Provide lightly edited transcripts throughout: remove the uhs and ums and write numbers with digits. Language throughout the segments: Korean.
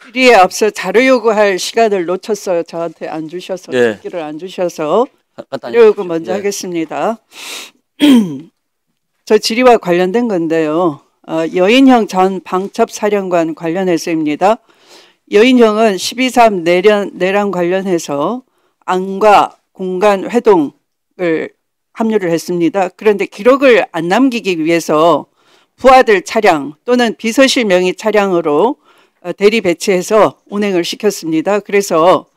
질의에 앞서 자료 요구할 시간을 놓쳤어요. 저한테 안 주셔서, 예. 듣기를 안 주셔서. 간단히 자료 요구 먼저 예. 하겠습니다. 저 질의와 관련된 건데요. 여인형 전 방첩사령관 관련해서입니다. 여인형은 12.3 내란 관련해서 안과 공간 회동을 합류를 했습니다. 그런데 기록을 안 남기기 위해서 부하들 차량 또는 비서실 명의 차량으로 대리 배치해서 운행을 시켰습니다. 그래서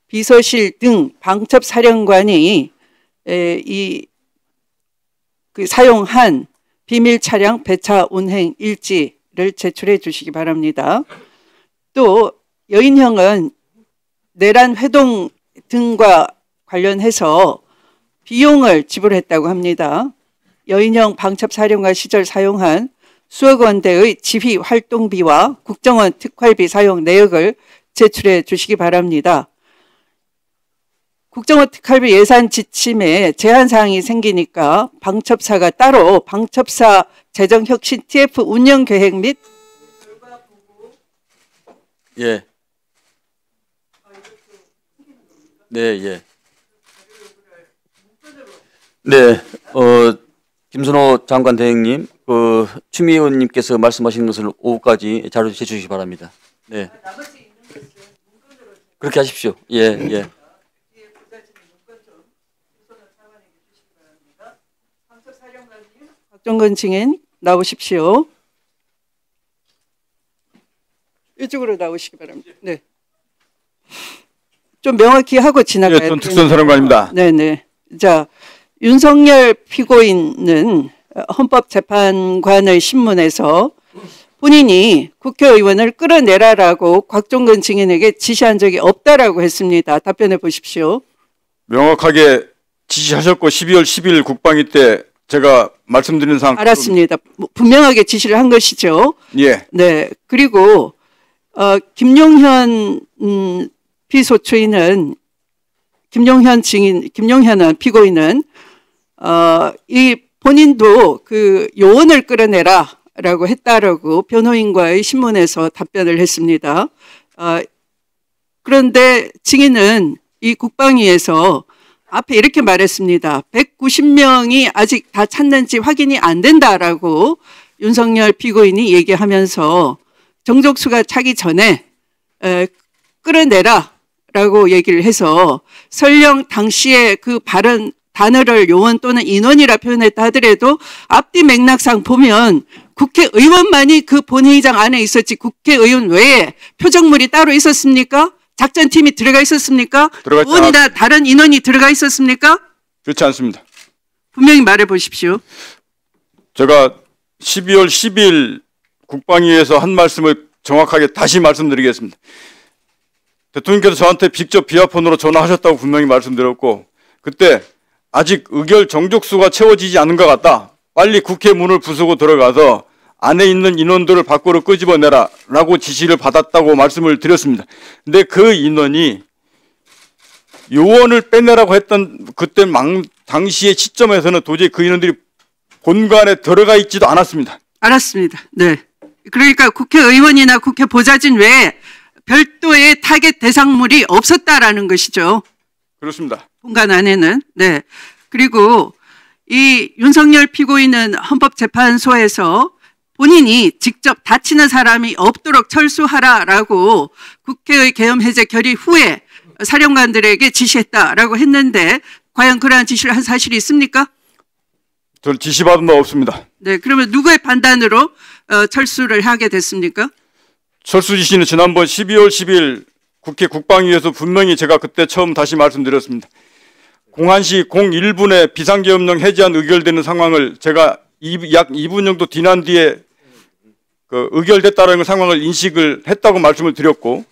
비서실 등 방첩사령관이 사용한 비밀 차량 배차 운행 일지를 제출해 주시기 바랍니다. 또 여인형은 내란 회동 등과 관련해서 비용을 지불했다고 합니다. 여인형 방첩사령관 시절 사용한 수억 원대의 지휘 활동비와 국정원 특활비 사용 내역을 제출해 주시기 바랍니다. 국정원 특활비 예산 지침에 제한사항이 생기니까 방첩사가 따로 방첩사 재정혁신 TF 운영계획 및 예. 네, 예. 네, 김선호 장관 대행님, 추미애 의원님께서 말씀하신 것을 오후까지 자료 제출하시기 바랍니다. 네. 그렇게 하십시오. 예, 예. 박종건 증인 나오십시오. 이쪽으로 나오시기 바랍니다. 네. 좀 명확히 하고 지나가야 돼요. 예, 전 특선사령관입니다. 네네. 자, 윤석열 피고인은 헌법재판관의 신문에서 본인이 국회의원을 끌어내라라고 곽종근 증인에게 지시한 적이 없다라고 했습니다. 답변해 보십시오. 명확하게 지시하셨고 12월 10일 국방위 때 제가 말씀드린 사항 알았습니다. 분명하게 지시를 한 것이죠. 예. 네. 그리고 김용현 피소추인은 김용현은 피고인은 이 본인도 그 요원을 끌어내라라고 했다라고 변호인과의 신문에서 답변을 했습니다. 그런데 증인은 이 국방위에서 앞에 이렇게 말했습니다. 190명이 아직 다 찾는지 확인이 안 된다라고 윤석열 피고인이 얘기하면서 정족수가 차기 전에 끌어내라라고 얘기를 해서 설령 당시에 그 발언 단어를 요원 또는 인원이라 표현했다 하더라도 앞뒤 맥락상 보면 국회의원만이 그 본회의장 안에 있었지 국회의원 외에 표적물이 따로 있었습니까? 작전팀이 들어가 있었습니까? 의원이나 다른 인원이 들어가 있었습니까? 그렇지 않습니다. 분명히 말해 보십시오. 제가 12월 10일 국방위에서 한 말씀을 정확하게 다시 말씀드리겠습니다. 대통령께서 저한테 직접 비아폰으로 전화하셨다고 분명히 말씀드렸고 그때 아직 의결 정족수가 채워지지 않은 것 같다. 빨리 국회 문을 부수고 들어가서 안에 있는 인원들을 밖으로 끄집어내라 라고 지시를 받았다고 말씀을 드렸습니다. 근데 그 인원이 요원을 빼내라고 했던 그때 당시의 시점에서는 도저히 그 인원들이 본관에 들어가 있지도 않았습니다. 알았습니다. 네. 그러니까 국회의원이나 국회 보좌진 외에 별도의 타겟 대상물이 없었다라는 것이죠. 그렇습니다. 본관 안에는. 네. 그리고 이 윤석열 피고인은 헌법재판소에서 본인이 직접 다치는 사람이 없도록 철수하라라고 국회의 계엄 해제 결의 후에 사령관들에게 지시했다라고 했는데 과연 그러한 지시를 한 사실이 있습니까? 저는 지시받은 바 없습니다. 네. 그러면 누구의 판단으로 철수를 하게 됐습니까? 철수 지시는 지난번 12월 10일 국회 국방위에서 분명히 제가 그때 처음 다시 말씀드렸습니다. 공안시 01분에 비상계엄령 해제안 의결되는 상황을 제가 약 2분 정도 지난 뒤에 의결됐다는 상황을 인식을 했다고 말씀을 드렸고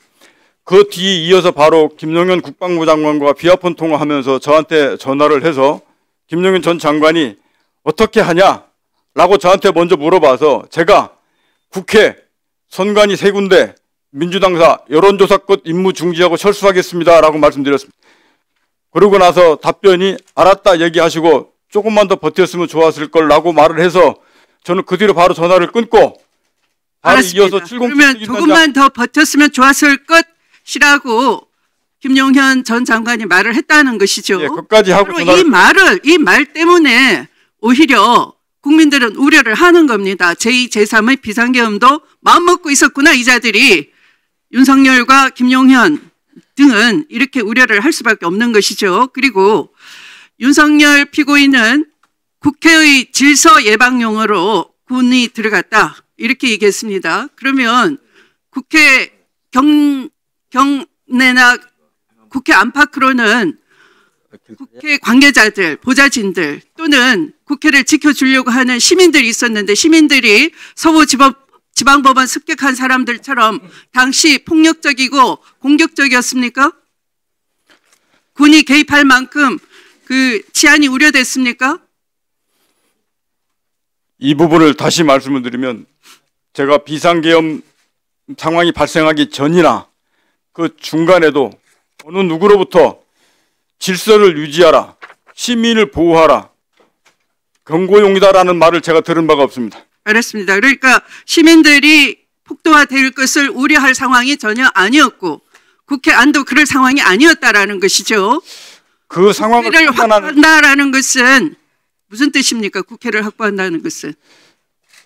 그 뒤에 이어서 바로 김용현 국방부 장관과 비아폰 통화하면서 저한테 전화를 해서 김용현 전 장관이 어떻게 하냐라고 저한테 먼저 물어봐서 제가 국회 선관위 3군데 민주당사 여론조사 끝 임무 중지하고 철수하겠습니다라고 말씀드렸습니다. 그러고 나서 답변이 알았다 얘기하시고 조금만 더 버텼으면 좋았을 걸라고 말을 해서 저는 그 뒤로 바로 전화를 끊고 바로 알았습니다. 이어서 707 그러면 특임단장 조금만 더 버텼으면 좋았을 것이라고 김용현 전 장관이 말을 했다는 것이죠. 예, 끝까지 하고 바로 이 말 때문에 오히려 국민들은 우려를 하는 겁니다. 제2, 제3의 비상계엄도 마음먹고 있었구나, 이 자들이. 윤석열과 김용현 등은 이렇게 우려를 할 수밖에 없는 것이죠. 그리고 윤석열 피고인은 국회의 질서 예방용으로 군이 들어갔다, 이렇게 얘기했습니다. 그러면 국회 경내나 국회 안팎으로는 국회 관계자들, 보좌진들 또는 국회를 지켜주려고 하는 시민들이 있었는데, 시민들이 서부지방법원 습격한 사람들처럼 당시 폭력적이고 공격적이었습니까? 군이 개입할 만큼 그 치안이 우려됐습니까? 이 부분을 다시 말씀을 드리면, 제가 비상계엄 상황이 발생하기 전이나 그 중간에도 어느 누구로부터 질서를 유지하라, 시민을 보호하라, 경고용이다라는 말을 제가 들은 바가 없습니다. 알았습니다. 그러니까 시민들이 폭도화될 것을 우려할 상황이 전혀 아니었고 국회 안도 그럴 상황이 아니었다라는 것이죠. 그 상황을 국회를 확보한다라는 것은 무슨 뜻입니까? 국회를 확보한다는 것은.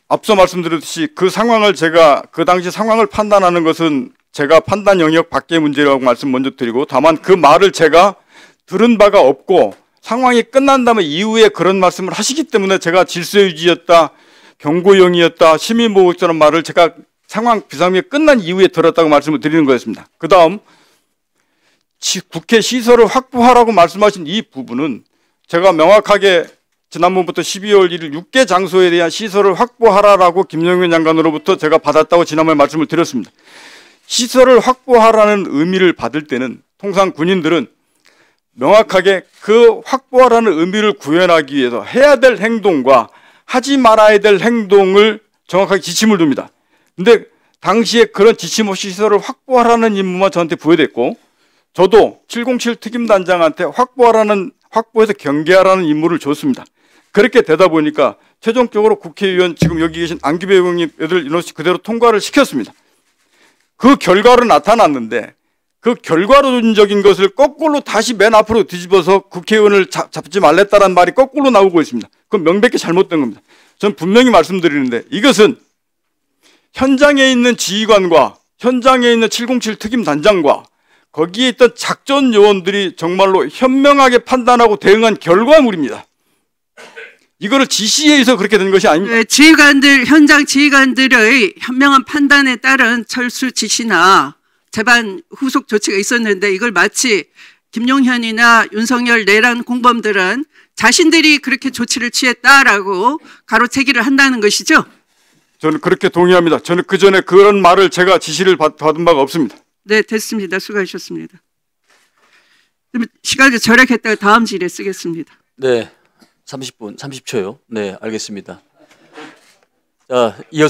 앞서 말씀드렸듯이 그 상황을 제가 그 당시 상황을 판단하는 것은 제가 판단 영역 밖의 문제라고 말씀 먼저 드리고, 다만 그 말을 제가 들은 바가 없고 상황이 끝난 다음에 이후에 그런 말씀을 하시기 때문에 제가 질서 유지였다, 경고용이었다, 시민보호였다는 말을 제가 상황 비상계엄이 끝난 이후에 들었다고 말씀을 드리는 거였습니다. 그 다음 국회 시설을 확보하라고 말씀하신 이 부분은 제가 명확하게 지난번부터 12월 1일 6개 장소에 대한 시설을 확보하라라고 김용현 장관으로부터 제가 받았다고 지난번에 말씀을 드렸습니다. 시설을 확보하라는 의미를 받을 때는 통상 군인들은 명확하게 그 확보하라는 의미를 구현하기 위해서 해야 될 행동과 하지 말아야 될 행동을 정확하게 지침을 둡니다. 근데 당시에 그런 지침 없이 시설을 확보하라는 임무만 저한테 부여됐고, 저도 707 특임단장한테 확보해서 경계하라는 임무를 줬습니다. 그렇게 되다 보니까 최종적으로 국회의원, 지금 여기 계신 안기배 의원님 애들 이노씨 그대로 통과를 시켰습니다. 그 결과로 나타났는데, 그 결과론적인 것을 거꾸로 다시 맨 앞으로 뒤집어서 국회의원을 잡지 말랬다는 말이 거꾸로 나오고 있습니다. 그건 명백히 잘못된 겁니다. 저는 분명히 말씀드리는데, 이것은 현장에 있는 지휘관과 현장에 있는 707 특임단장과 거기에 있던 작전 요원들이 정말로 현명하게 판단하고 대응한 결과물입니다. 이거를 지시에 의해서 그렇게 된 것이 아닙니다. 네, 현장 지휘관들의 현명한 판단에 따른 철수 지시나 재반 후속 조치가 있었는데, 이걸 마치 김용현이나 윤석열 내란 공범들은 자신들이 그렇게 조치를 취했다라고 가로채기를 한다는 것이죠. 저는 그렇게 동의합니다. 저는 그 전에 그런 말을 제가 지시를 받은 바가 없습니다. 네, 됐습니다. 수고하셨습니다. 시간이 절약했다가 다음 질에 쓰겠습니다. 네, 30초요. 네, 알겠습니다. 자, 이어서